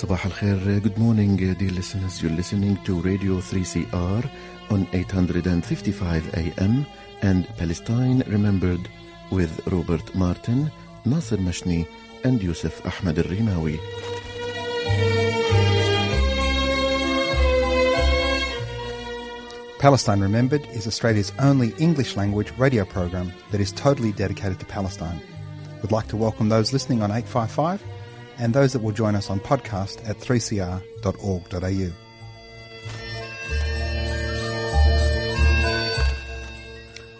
Sabah al-Khair, good morning dear listeners. You're listening to Radio 3CR on 855 AM and Palestine Remembered with Robert Martin, Nasser Mashni and Yusuf Ahmed al-Rimawi. Palestine Remembered is Australia's only English language radio program that is totally dedicated to Palestine. We'd like to welcome those listening on 855 and those that will join us on podcast at 3cr.org.au.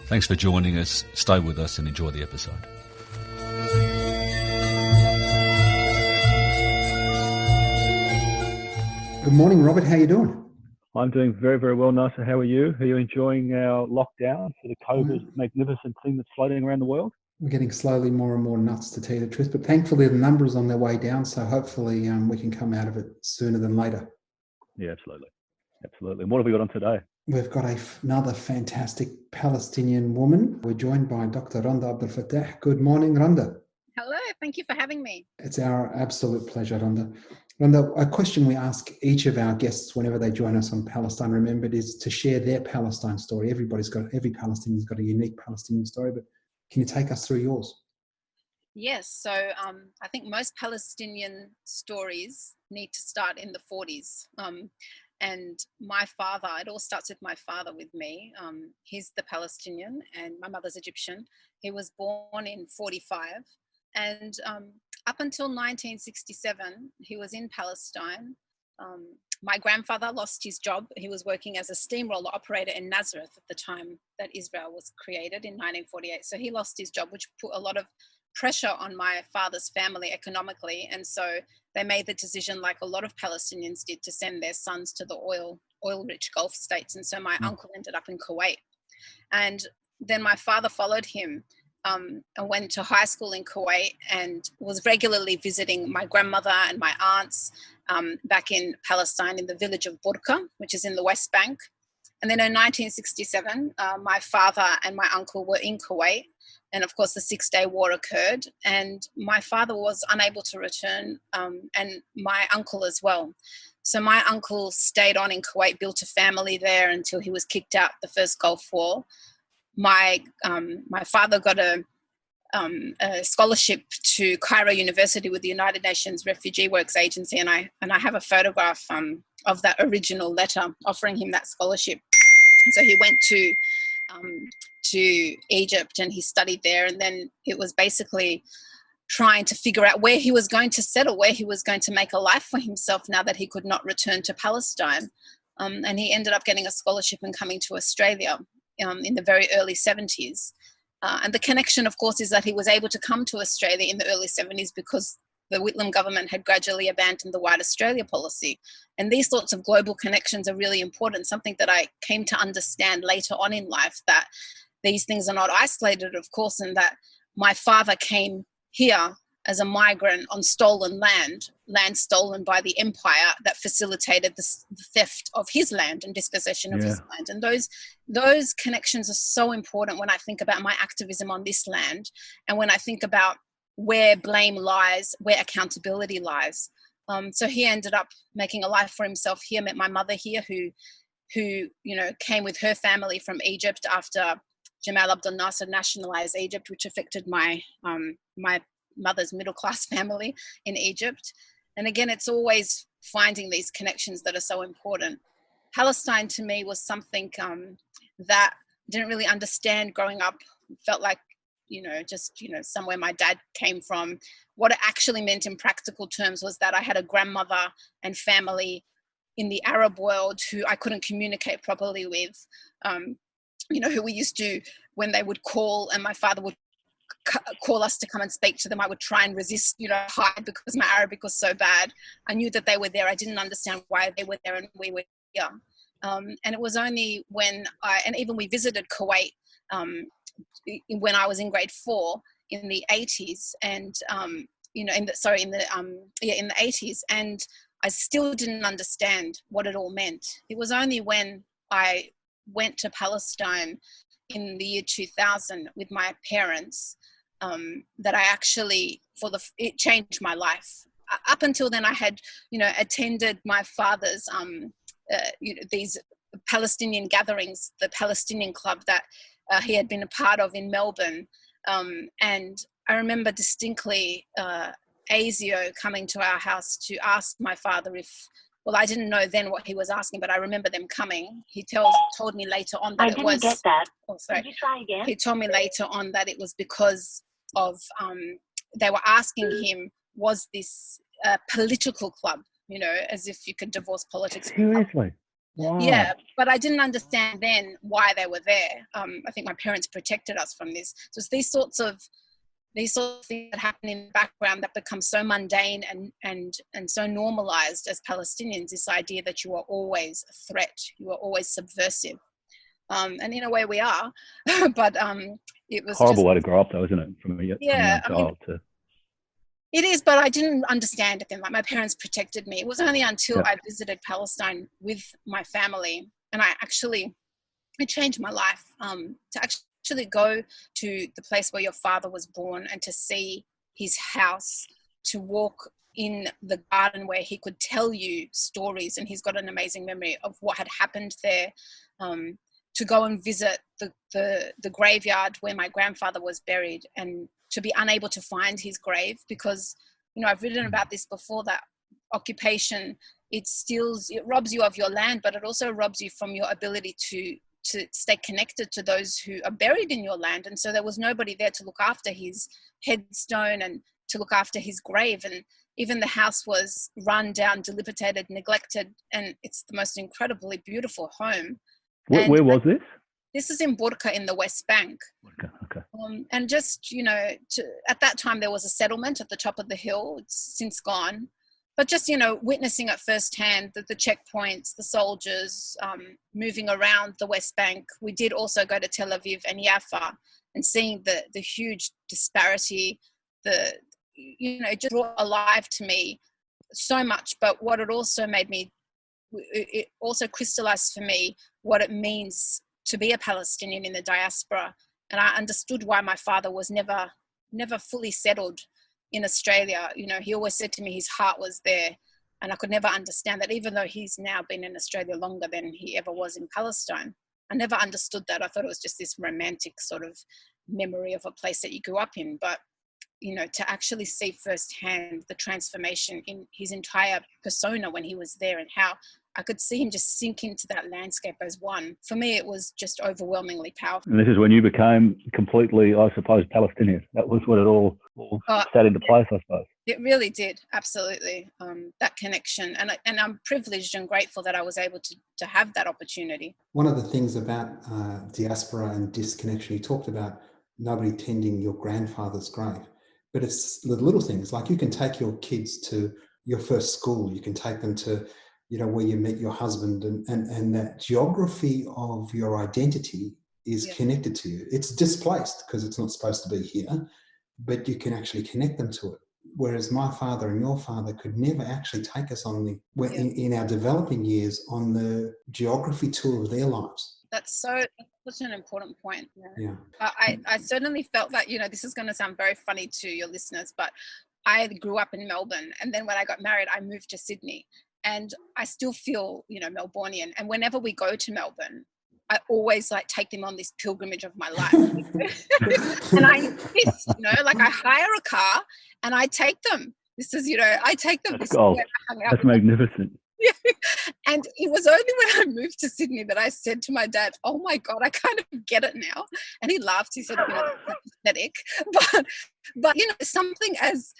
Thanks for joining us. Stay with us and enjoy the episode. Good morning, Robert. How are you doing? I'm doing very, very well, Nasser. How are you? Are you enjoying our lockdown for the COVID magnificent thing that's floating around the world? We're getting slowly more and more nuts, to tell you the truth, but thankfully the numbers on their way down, so hopefully we can come out of it sooner than later. Yeah, absolutely. Absolutely. And what have we got on today? We've got another fantastic Palestinian woman. We're joined by Dr. Randa Abdel. Good morning, Randa. Hello, thank you for having me. It's our absolute pleasure, Randa. Randa, a question we ask each of our guests whenever they join us on Palestine Remembered is to share their Palestine story. Every Palestinian's got a unique Palestinian story, but can you take us through yours? Yes, so I think most Palestinian stories need to start in the 40s. And my father, it all starts with my father with me. He's the Palestinian and my mother's Egyptian. He was born in 45. And up until 1967, he was in Palestine. My grandfather lost his job. He was working as a steamroller operator in Nazareth at the time that Israel was created in 1948. So he lost his job, which put a lot of pressure on my father's family economically. And so they made the decision, like a lot of Palestinians did, to send their sons to the oil-rich Gulf states. And so my uncle ended up in Kuwait. And then my father followed him and went to high school in Kuwait and was regularly visiting my grandmother and my aunts back in Palestine in the village of Burqa, which is in the West Bank. And then in 1967, my father and my uncle were in Kuwait. And of course, the Six-Day War occurred and my father was unable to return and my uncle as well. So my uncle stayed on in Kuwait, built a family there until he was kicked out the first Gulf War. My father got a scholarship to Cairo University with the United Nations Refugee Works Agency, and I have a photograph of that original letter offering him that scholarship. And so he went to Egypt and he studied there, and then it was basically trying to figure out where he was going to settle, where he was going to make a life for himself now that he could not return to Palestine. And he ended up getting a scholarship and coming to Australia in the very early 70s. And the connection, of course, is that he was able to come to Australia in the early 70s because the Whitlam government had gradually abandoned the White Australia policy. And these sorts of global connections are really important, something that I came to understand later on in life, that these things are not isolated, of course, and that my father came here as a migrant on stolen land stolen by the empire that facilitated the theft of his land and dispossession of his land. And those connections are so important when I think about my activism on this land and when I think about where blame lies, where accountability lies. So he ended up making a life for himself here, met my mother here who came with her family from Egypt after Jamal Abdel Nasser nationalized Egypt, which affected my mother's middle-class family in Egypt. And again, it's always finding these connections that are so important. Palestine to me was something that I didn't really understand growing up. It felt like, somewhere my dad came from. What it actually meant in practical terms was that I had a grandmother and family in the Arab world who I couldn't communicate properly with, who we used to, when they would call and my father would call us to come and speak to them, I would try and resist, hide because my Arabic was so bad. I knew that they were there. I didn't understand why they were there and we were here. And it was only when even we visited Kuwait when I was in grade 4 in the 80s and, in the 80s. And I still didn't understand what it all meant. It was only when I went to Palestine in the year 2000 with my parents that I actually, it changed my life. up until then, I had, attended my father's, these Palestinian gatherings, the Palestinian club that he had been a part of in Melbourne. And I remember distinctly ASIO coming to our house to ask my father well, I didn't know then what he was asking, but I remember them coming. He told me later on that it was... I didn't get that. Oh, sorry. Could you try again? He told me later on that it was because of... they were asking him, was this a political club? As if you could divorce politics. Seriously? Wow. Yeah, but I didn't understand then why they were there. I think my parents protected us from this. So it's these sorts of things that happen in the background that become so mundane and so normalized as Palestinians, this idea that you are always a threat, you are always subversive. And in a way we are, but it was horrible way to grow up though, isn't it? From a young child to... It is, but I didn't understand it then. Like, my parents protected me. It was only until I visited Palestine with my family, and it changed my life to actually go to the place where your father was born and to see his house, to walk in the garden where he could tell you stories, and he's got an amazing memory of what had happened there, to go and visit the graveyard where my grandfather was buried, and to be unable to find his grave because, I've written about this before, that occupation, it robs you of your land, but it also robs you from your ability to stay connected to those who are buried in your land. And so there was nobody there to look after his headstone and to look after his grave. And even the house was run down, dilapidated, neglected, and it's the most incredibly beautiful home. Where was this? This is in Burqa in the West Bank. Okay. And just, at that time there was a settlement at the top of the hill. It's since gone. But just, witnessing it firsthand, the checkpoints, the soldiers moving around the West Bank. We did also go to Tel Aviv and Jaffa, and seeing the huge disparity, it just brought alive to me so much. But what it also it also crystallized for me what it means to be a Palestinian in the diaspora. And I understood why my father was never fully settled in Australia. He always said to me his heart was there, and I could never understand that, even though he's now been in Australia longer than he ever was in Palestine. I never understood that. I thought it was just this romantic sort of memory of a place that you grew up in. But, to actually see firsthand the transformation in his entire persona when he was there, and how I could see him just sink into that landscape as one. For me, it was just overwhelmingly powerful. And this is when you became completely, I suppose, Palestinian. That was when it all sat into place, I suppose. It really did, absolutely. That connection. And I'm privileged and grateful that I was able to have that opportunity. One of the things about diaspora and disconnection, you talked about nobody tending your grandfather's grave. But it's the little things, like you can take your kids to your first school, you can take them to, where you met your husband, and that geography of your identity is connected to you. It's displaced because it's not supposed to be here, but you can actually connect them to it. Whereas my father and your father could never actually take us on in our developing years on the geography tour of their lives. That's such an important point. Yeah. I certainly felt that, this is going to sound very funny to your listeners, but I grew up in Melbourne, and then when I got married, I moved to Sydney, and I still feel, Melbourneian. And whenever we go to Melbourne, I always take them on this pilgrimage of my life. And I insist, I hire a car and I take them. This is, I take them. That's magnificent. And it was only when I moved to Sydney that I said to my dad, "Oh my God, I kind of get it now." And he laughed. He said, "That's pathetic." But something as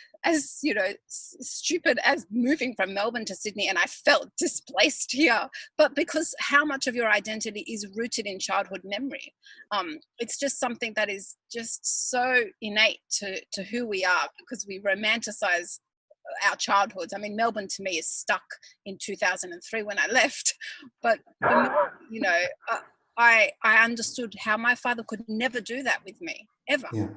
stupid as moving from Melbourne to Sydney, and I felt displaced here. But because how much of your identity is rooted in childhood memory, it's just something that is just so innate to who we are, because we romanticize our childhoods. I mean, Melbourne to me is stuck in 2003 when I left, but I understood how my father could never do that with me, ever. Yeah.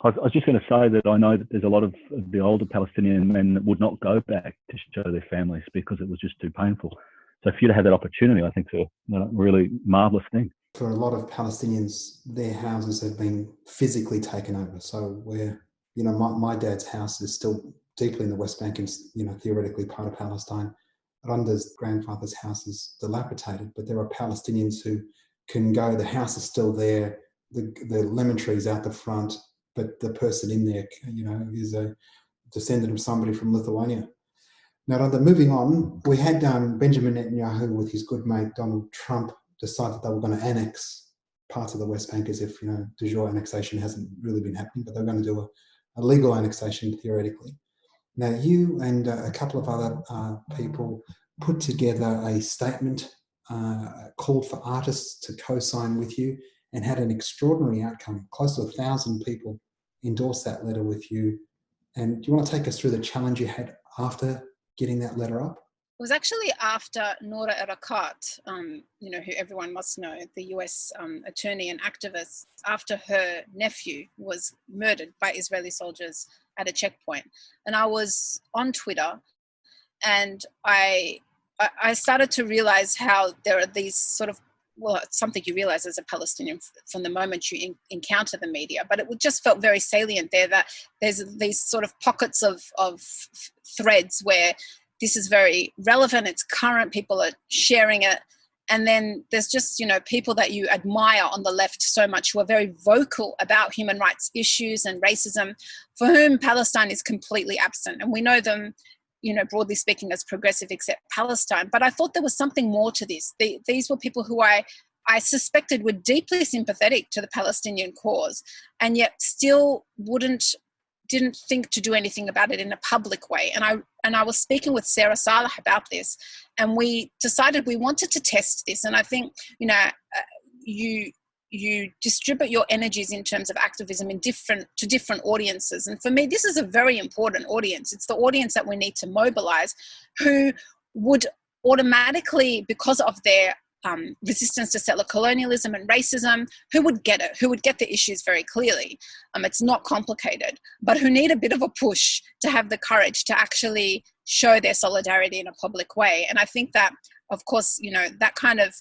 I was just going to say that I know that there's a lot of the older Palestinian men that would not go back to show their families because it was just too painful. So for you to have that opportunity, I think it's a really marvellous thing. For a lot of Palestinians, their houses have been physically taken over. So where, my dad's house is still deeply in the West Bank and, theoretically part of Palestine. Randa's grandfather's house is dilapidated, but there are Palestinians who can go, the house is still there, the lemon tree's out the front, but the person in there, is a descendant of somebody from Lithuania. Now, Randa, moving on, we had Benjamin Netanyahu with his good mate Donald Trump decide that they were going to annex parts of the West Bank, as if, de jure annexation hasn't really been happening, but they're going to do a legal annexation theoretically. Now, you and a couple of other people put together a statement, called for artists to co-sign with you, and had an extraordinary outcome. Close to 1,000 people endorsed that letter with you. And do you want to take us through the challenge you had after getting that letter up? It was actually after Noura Erakat, who everyone must know, the US attorney and activist, after her nephew was murdered by Israeli soldiers at a checkpoint. And I was on Twitter, and I started to realize how there are these sort of, well, it's something you realize as a Palestinian from the moment you encounter the media, but it just felt very salient there that there's these sort of pockets of threads where this is very relevant, it's current, people are sharing it. And then there's just, people that you admire on the left so much who are very vocal about human rights issues and racism, for whom Palestine is completely absent. And we know them, broadly speaking, as progressive except Palestine. But I thought there was something more to this. These were people who I suspected were deeply sympathetic to the Palestinian cause, and yet still didn't think to do anything about it in a public way. And I was speaking with Sarah Salah about this, and we decided we wanted to test this. And I think, you distribute your energies in terms of activism to different audiences. And for me, this is a very important audience. It's the audience that we need to mobilize, who would automatically, because of their resistance to settler colonialism and racism, who would get it, who would get the issues very clearly. It's not complicated, but who need a bit of a push to have the courage to actually show their solidarity in a public way. And I think that, of course, that kind of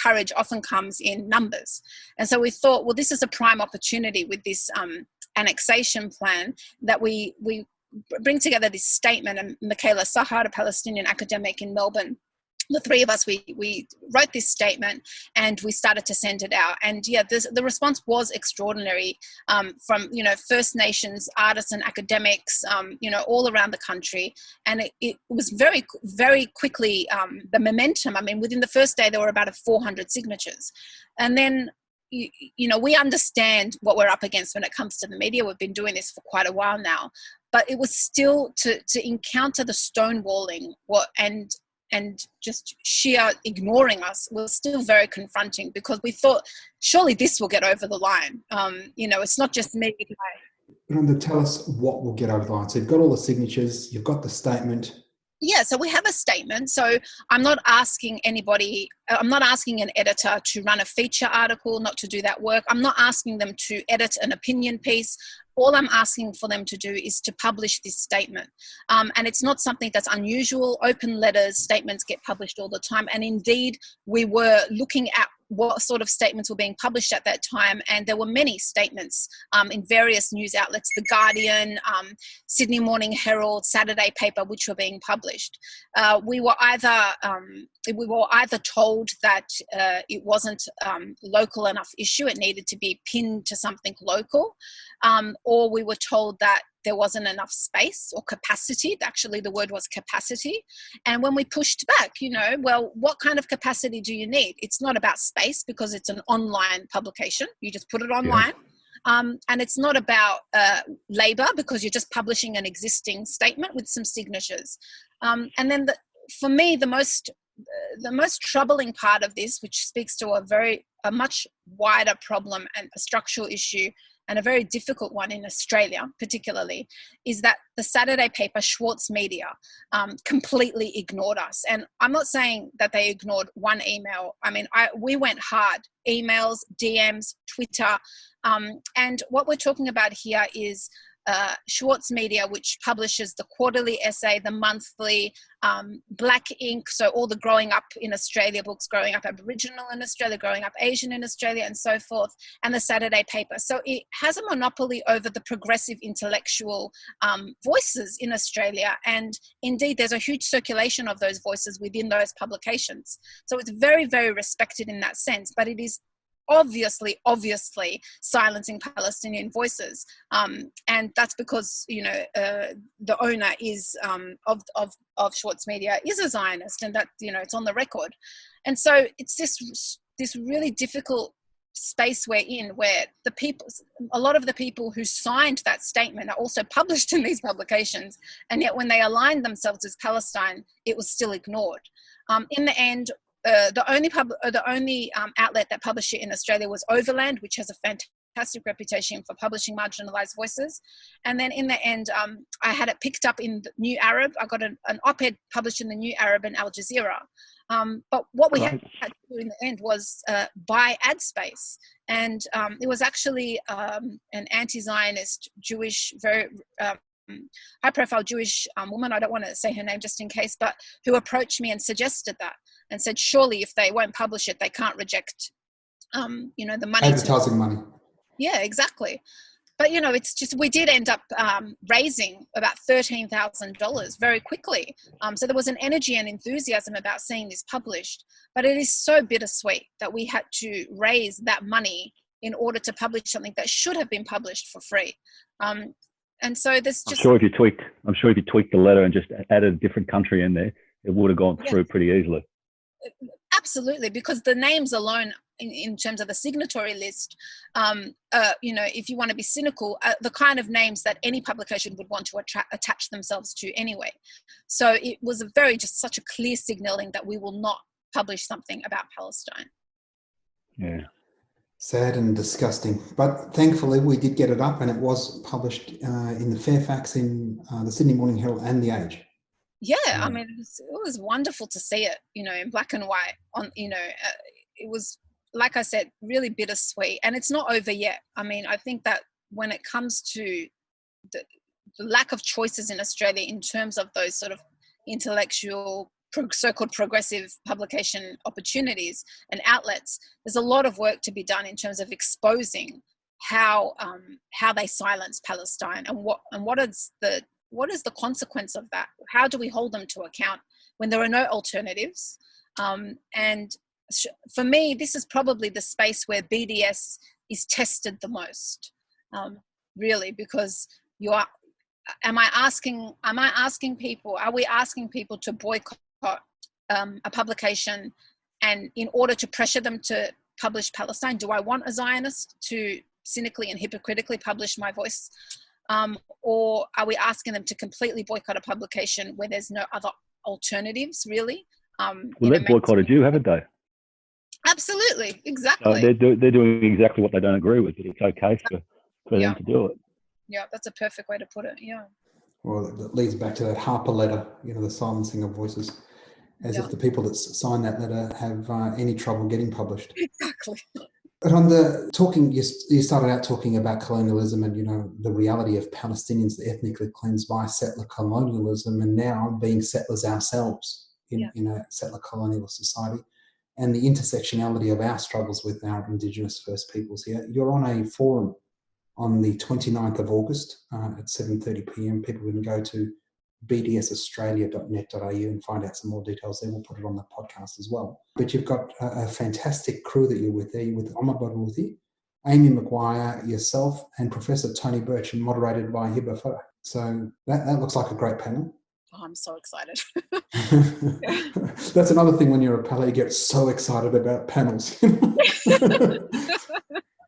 courage often comes in numbers. And so we thought, well, this is a prime opportunity with this annexation plan that we bring together this statement. And Michaela Sahar, a Palestinian academic in Melbourne, the three of us, we wrote this statement and we started to send it out. And the response was extraordinary, from, First Nations artists and academics, all around the country. And it was very, very quickly, the momentum, within the first day, there were about 400 signatures. And then, we understand what we're up against when it comes to the media. We've been doing this for quite a while now, but it was still to encounter the stonewalling and just sheer ignoring us was still very confronting, because we thought, surely this will get over the line. It's not just me. Randa, tell us what will get over the line. So you've got all the signatures, you've got the statement. Yeah, so we have a statement. So I'm not asking an editor to run a feature article, not to do that work. I'm not asking them to edit an opinion piece. All I'm asking for them to do is to publish this statement. And it's not something that's unusual. Open letters, statements get published all the time. And indeed, we were looking at what sort of statements were being published at that time. And there were many statements in various news outlets, The Guardian, Sydney Morning Herald, Saturday paper, which were being published. We were either told that it wasn't local enough issue, it needed to be pinned to something local, or we were told that there wasn't enough space or capacity. Actually, the word was capacity. And when we pushed back, what kind of capacity do you need? It's not about space, because it's an online publication. You just put it online. Yeah. And it's not about labor, because you're just publishing an existing statement with some signatures. And then for me, the most troubling part of this, which speaks to a much wider problem and a structural issue, and a very difficult one in Australia particularly, is that the Saturday paper, Schwartz Media, completely ignored us. And I'm not saying that they ignored one email. We went hard. Emails, DMs, Twitter. And what we're talking about here is Schwartz Media, which publishes the quarterly essay, the monthly, Black Ink, so all the growing up in Australia books, growing up Aboriginal in Australia, growing up Asian in Australia, and so forth, and the Saturday paper. So it has a monopoly over the progressive intellectual voices in Australia, and indeed there's a huge circulation of those voices within those publications. So it's very, very respected in that sense, but it is obviously silencing Palestinian voices, and that's because the owner is of Schwartz Media is a Zionist, and that it's on the record. And so it's this really difficult space we're in, where a lot of the people who signed that statement are also published in these publications, and yet when they aligned themselves with Palestine, it was still ignored. In the end, the only outlet that published it in Australia was Overland, which has a fantastic reputation for publishing marginalised voices. And then in the end, I had it picked up in the New Arab. I got an op-ed published in the New Arab and Al Jazeera. But what we had to do in the end was buy ad space. And it was actually an anti-Zionist Jewish, very high-profile Jewish woman, I don't want to say her name just in case, but who approached me and suggested that, and said, surely if they won't publish it, they can't reject, the money. Advertising money. Yeah, exactly. But, it's just, we did end up raising about $13,000 very quickly. So there was an energy and enthusiasm about seeing this published. But it is so bittersweet that we had to raise that money in order to publish something that should have been published for free. And so there's just... I'm sure if you tweaked the letter and just added a different country in there, it would have gone through pretty easily. Absolutely, because the names alone, in terms of the signatory list, if you want to be cynical, the kind of names that any publication would want to attach themselves to anyway. So it was such a clear signaling that we will not publish something about Palestine. Yeah. Sad and disgusting. But thankfully we did get it up, and it was published in the Fairfax, in the Sydney Morning Herald and the Age. Yeah, I mean, it was wonderful to see it, in black and white. It was, like I said, really bittersweet, and it's not over yet. I mean, I think that when it comes to the lack of choices in Australia in terms of those sort of intellectual, so-called progressive publication opportunities and outlets, there's a lot of work to be done in terms of exposing how they silence Palestine, and what is the consequence of that? How do we hold them to account when there are no alternatives? And for me, this is probably the space where BDS is tested the most, really, because are we asking people to boycott a publication, and in order to pressure them to publish Palestine? Do I want a Zionist to cynically and hypocritically publish my voice? Or are we asking them to completely boycott a publication where there's no other alternatives, really? They've boycotted you, haven't they? Absolutely, exactly. So they're doing exactly what they don't agree with, but it's okay for them to do it. Yeah, that's a perfect way to put it, yeah. Well, that leads back to that Harper letter, the silencing of voices, as if the people that signed that letter have any trouble getting published. Exactly. But on you started out talking about colonialism and, the reality of Palestinians ethnically cleansed by settler colonialism, and now being settlers ourselves in a settler colonial society, and the intersectionality of our struggles with our Indigenous First Peoples here. You're on a forum on the 29th of August at 7:30 p.m. People can go to bdsaustralia.net.au and find out some more details there. We'll put it on the podcast as well. But you've got a fantastic crew that you're with there. You're with Omar Barouthi, Amy McGuire, yourself, and Professor Tony Birch, and moderated by Hiba Farah. So that looks like a great panel. Oh, I'm so excited. That's another thing when you're a Pala, you get so excited about panels.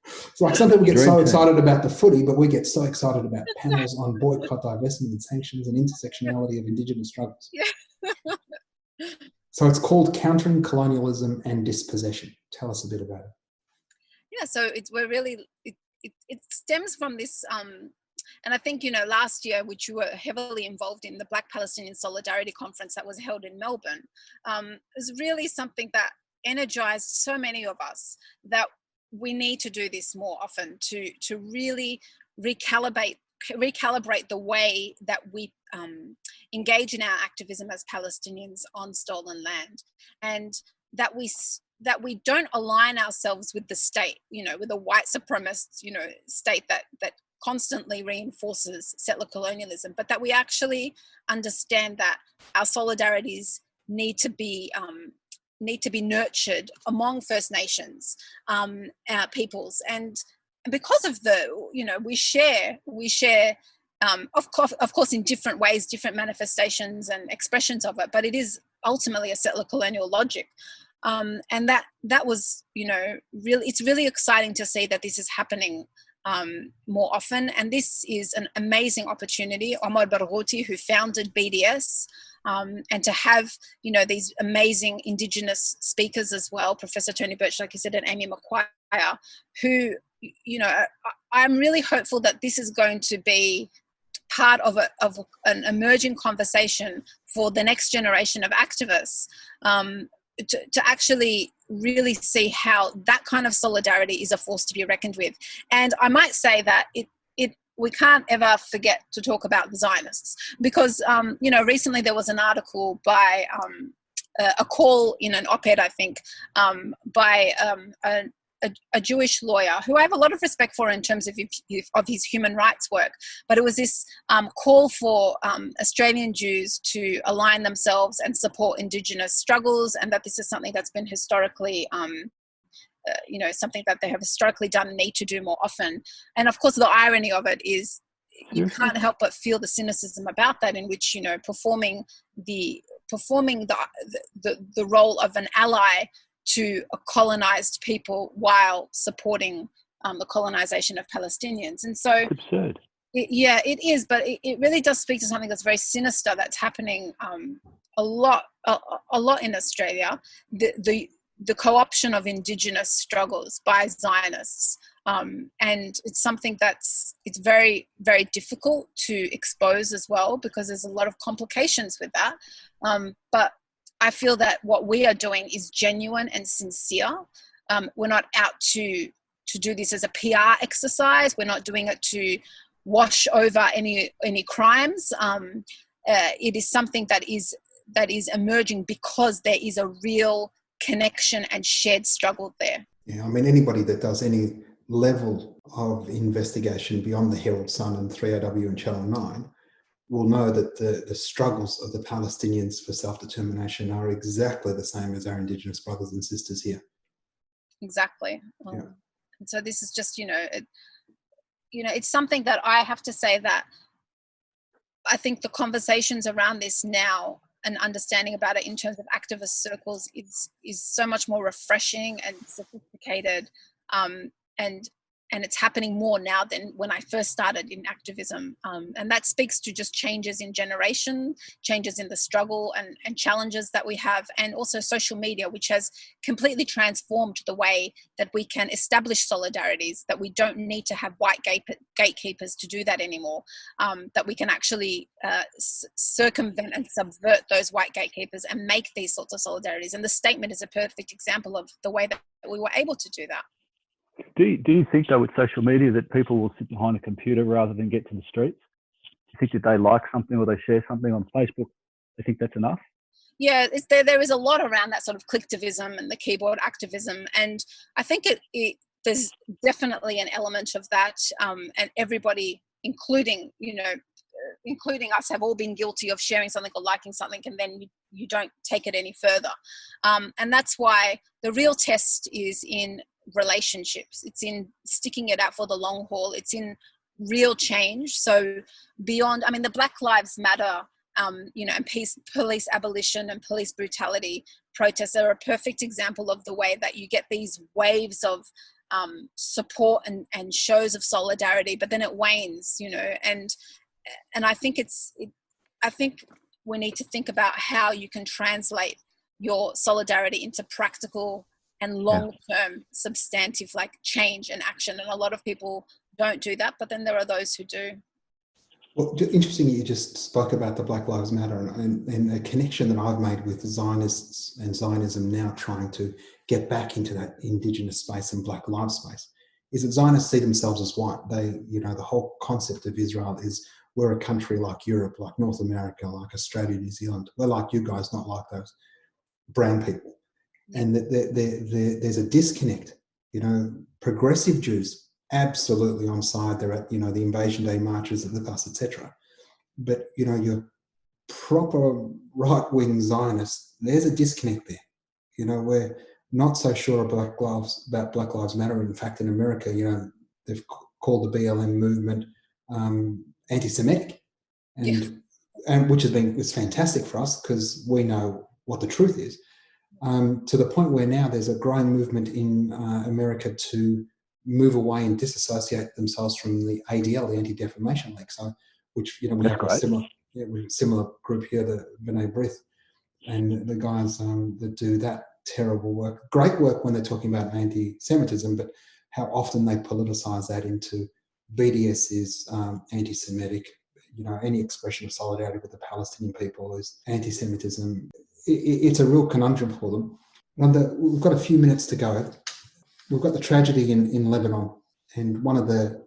It's like some people get so excited about the footy, but we get so excited about panels on boycott, divestment and sanctions and intersectionality of Indigenous struggles. Yeah. So it's called Countering Colonialism and Dispossession. Tell us a bit about it. Yeah, so it stems from this, and I think, last year, which you were heavily involved in, the Black Palestinian Solidarity Conference that was held in Melbourne, was really something that energized so many of us that we need to do this more often to really recalibrate recalibrate the way that we engage in our activism as Palestinians on stolen land, and that we don't align ourselves with the state, with a white supremacist, state that constantly reinforces settler colonialism, but that we actually understand that our solidarities need to be nurtured among First Nations peoples, and because of we share of course in different ways, different manifestations and expressions of it, but it is ultimately a settler colonial logic. And that was, really, it's really exciting to see that this is happening more often. And this is an amazing opportunity. Omar Barghouti, who founded BDS, and to have, these amazing Indigenous speakers as well, Professor Tony Birch, like you said, and Amy McQuire, who, I'm really hopeful that this is going to be part of an emerging conversation for the next generation of activists, to actually really see how that kind of solidarity is a force to be reckoned with. And I might say that we can't ever forget to talk about the Zionists, because recently there was an article by a call in an op-ed, I think, by a Jewish lawyer who I have a lot of respect for in terms of his human rights work. But it was this call for Australian Jews to align themselves and support Indigenous struggles, and that this is something that's been historically, something that they have historically done and need to do more often. And of course, the irony of it is you can't help but feel the cynicism about that, in which, performing the role of an ally to a colonized people while supporting the colonization of Palestinians. And so it's absurd. It is, but it really does speak to something that's very sinister that's happening a lot in Australia, the co-option of Indigenous struggles by Zionists. And it's something it's very, very difficult to expose as well, because there's a lot of complications with that. But I feel that what we are doing is genuine and sincere. We're not out to do this as a PR exercise. We're not doing it to wash over any crimes. It is something that is emerging because there is a real connection and shared struggle there. Yeah, I mean, anybody that does any level of investigation beyond the Herald Sun and 3AW and Channel 9 will know that the struggles of the Palestinians for self-determination are exactly the same as our Indigenous brothers and sisters here. Exactly. And so this is just, it's something that I have to say that I think the conversations around this now and understanding about it in terms of activist circles is so much more refreshing and sophisticated, and it's happening more now than when I first started in activism. And that speaks to just changes in generation, changes in the struggle and challenges that we have, and also social media, which has completely transformed the way that we can establish solidarities, that we don't need to have white gatekeepers to do that anymore, that we can actually circumvent and subvert those white gatekeepers and make these sorts of solidarities. And the statement is a perfect example of the way that we were able to do that. Do you think, though, with social media, that people will sit behind a computer rather than get to the streets? Do you think that they like something or they share something on Facebook, they think that's enough? Yeah, there is a lot around that sort of clicktivism and the keyboard activism. And I think there's definitely an element of that. And everybody, including us, have all been guilty of sharing something or liking something, and then you don't take it any further. And that's why the real test is in relationships. It's in sticking it out for the long haul. It's in real change. So beyond, the Black Lives Matter, and police abolition and police brutality protests are a perfect example of the way that you get these waves of support and shows of solidarity, but then it wanes, and I think I think we need to think about how you can translate your solidarity into practical and long-term substantive change and action. And a lot of people don't do that, but then there are those who do. Well, interesting you just spoke about the Black Lives Matter and a connection that I've made with Zionists and Zionism now trying to get back into that Indigenous space and Black Lives space is that Zionists see themselves as white. They, the whole concept of Israel is we're a country like Europe, like North America, like Australia, New Zealand. We're like you guys, not like those brown people. And there's a disconnect. Progressive Jews, absolutely on side. They're at, the Invasion Day marches with us, etc. But, your proper right-wing Zionists, there's a disconnect there. We're not so sure about Black Lives Matter. In fact, in America, they've called the BLM movement anti-Semitic, and which it's fantastic for us because we know what the truth is. To the point where now there's a growing movement in America to move away and disassociate themselves from the ADL, the Anti-Defamation League. So, which we have a similar group here, the B'nai B'rith, and the guys that do that terrible work. Great work when they're talking about anti-Semitism, but how often they politicize that into BDS is anti-Semitic. Any expression of solidarity with the Palestinian people is anti-Semitism. It's a real conundrum for them. We've got a few minutes to go. We've got the tragedy in Lebanon, and one of the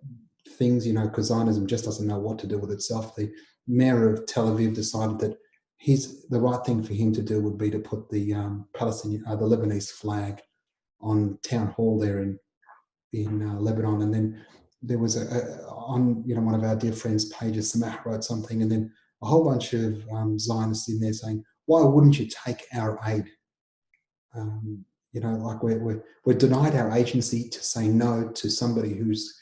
things, because Zionism just doesn't know what to do with itself, the mayor of Tel Aviv decided that the right thing for him to do would be to put the the Lebanese flag on town hall there in Lebanon. And then there was on one of our dear friends' pages, Samah wrote something, and then a whole bunch of Zionists in there saying, "Why wouldn't you take our aid?" Like we're denied our agency to say no to somebody who's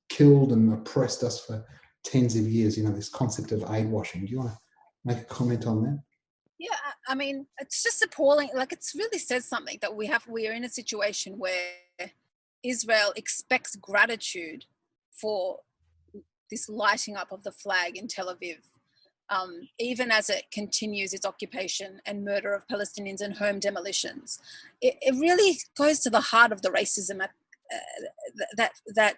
killed and oppressed us for tens of years. This concept of aid washing. Do you want to make a comment on that? Yeah, I mean, it's just appalling. Like, it really says something that we are in a situation where Israel expects gratitude for this lighting up of the flag in Tel Aviv, even as it continues its occupation and murder of Palestinians and home demolitions. It really goes to the heart of the racism that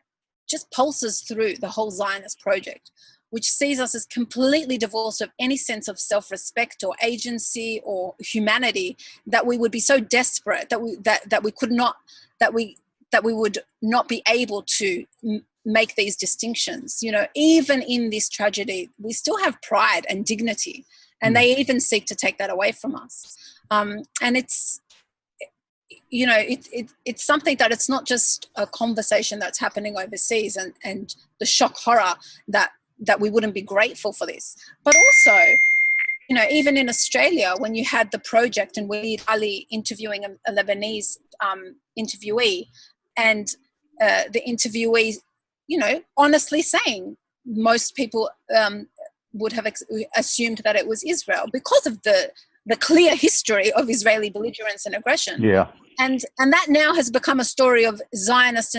just pulses through the whole Zionist project, which sees us as completely divorced of any sense of self-respect or agency or humanity, that we would be so desperate that we would not be able to make these distinctions. Even in this tragedy, we still have pride and dignity, and they even seek to take that away from us. And it's something that it's not just a conversation that's happening overseas and the shock horror that we wouldn't be grateful for this, but also, even in Australia, when you had the project and Walid Ali interviewing a Lebanese interviewee, and the interviewee, honestly saying most people would have assumed that it was Israel because of the clear history of Israeli belligerence and aggression. Yeah. And that now has become a story of Zionist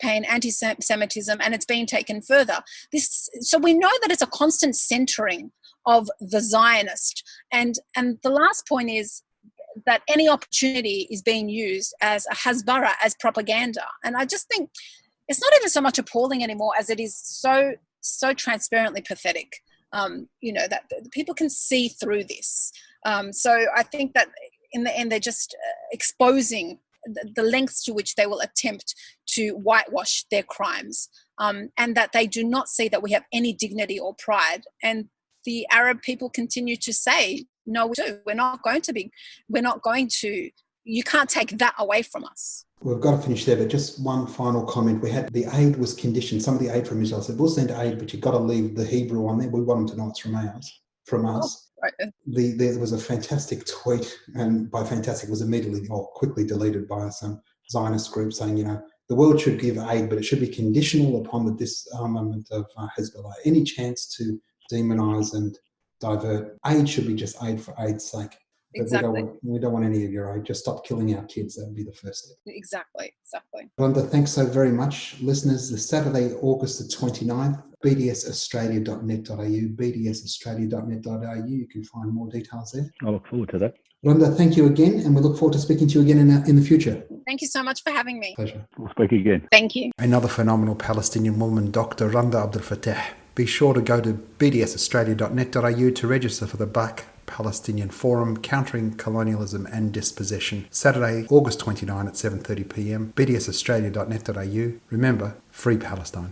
pain, anti-Semitism, and it's being taken further. So we know that it's a constant centering of the Zionist. And the last point is that any opportunity is being used as a hasbara, as propaganda. And I just think it's not even so much appalling anymore as it is so transparently pathetic, that people can see through this. So I think that in the end, they're just exposing the lengths to which they will attempt to whitewash their crimes, and that they do not see that we have any dignity or pride. And the Arab people continue to say, no, we do. We're not going to, you can't take that away from us. We've got to finish there, but just one final comment. We had the aid was conditioned. Some of the aid from Israel said, we'll send aid, but you've got to leave the Hebrew on there. We want them to know it's from us. Right. There was a fantastic tweet, and by fantastic was immediately or quickly deleted by some Zionist group saying, the world should give aid, but it should be conditional upon the disarmament of Hezbollah. Any chance to demonize and divert aid should be just aid for aid's sake. But exactly. We don't want any of your aid. Just stop killing our kids. That would be the first step. Exactly. Randa, thanks so very much. Listeners, the Saturday, August the 29th, bdsaustralia.net.au, bdsaustralia.net.au. You can find more details there. I look forward to that. Randa, thank you again, and we look forward to speaking to you again in the future. Thank you so much for having me. Pleasure. We'll speak again. Thank you. Another phenomenal Palestinian woman, Dr. Randa Abdel. Be sure to go to bdsaustralia.net.au to register for the Black Palestinian Forum, Countering Colonialism and Dispossession, Saturday, August 29 at 7:30 p.m, bdsaustralia.net.au. Remember, free Palestine.